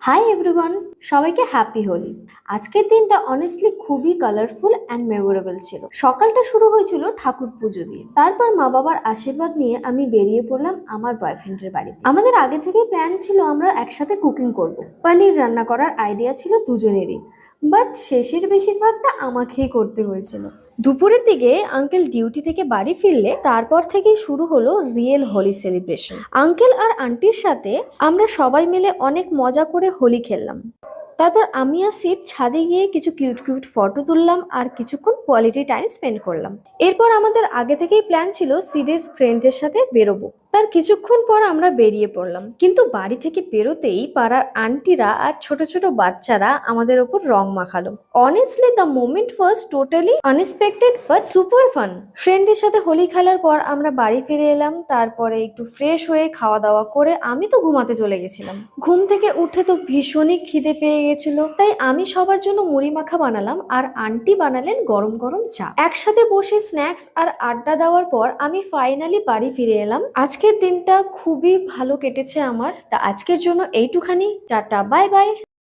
Hi everyone, সবাইকে happy Holi. আজকের দিনটা অনেস্টলি খুবই কালারফুল অ্যান্ড মেমোরেবল ছিল। সকালটা শুরু হয়েছিল ঠাকুর পুজো দিয়ে। তারপর মা বাবার আশীর্বাদ নিয়ে আমি বেরিয়ে পড়লাম আমার বয়ফ্রেন্ডের বাড়িতে। আমাদের আগে থেকেই প্ল্যান ছিল আমরা একসাথে কুকিং করব। পনির রান্না করার আইডিয়া ছিল দুজনেরই, বাট শেষের বেশিরভাগটা আমাকেই করতে হয়েছিল। দুপুরের দিকে আঙ্কেল ডিউটি থেকে বাড়ি ফিরলে তারপর থেকেই শুরু হলো রিয়েল হোলি সেলিব্রেশন। আঙ্কেল আর আন্টির সাথে আমরা সবাই মিলে অনেক মজা করে হোলি খেললাম। তারপর আমি আর সিট ছাদে গিয়ে কিছু কিউট কিউট ফটো তুললাম আর কিছুক্ষণ কোয়ালিটি টাইম স্পেন্ড করলাম। এরপর আমাদের আগে থেকেই প্ল্যান ছিল সিডের ফ্রেন্ডের সাথে বেরোবো। তার কিছুক্ষণ পর আমরা বেরিয়ে পড়লাম, কিন্তু বাড়ি থেকে বেরোতেই পাড়ার আন্টিরা আর ছোট ছোট বাচ্চারা আমাদের ওপর রং মাখালো। Honestly the moment was totally unexpected but super fun. ফ্রেন্ডদের সাথে হোলি খেলার পর আমরা বাড়ি ফিরে এলাম। তারপরে একটু ফ্রেশ হয়ে খাওয়া দাওয়া করে আমি তো ঘুমাতে চলে গেছিলাম। ঘুম থেকে উঠে তো ভীষণই খিদে পেয়ে গেছিল, তাই আমি সবার জন্য মুড়ি মাখা বানালাম আর আন্টি বানালেন গরম গরম চা। একসাথে বসে স্ন্যাক্স আর আড্ডা দেওয়ার পর আমি ফাইনালি বাড়ি ফিরে এলাম। আজকের দিনটা খুবই ভালো কেটেছে আমার। তা আজকের জন্য এইটুখানি। Tata, bye bye.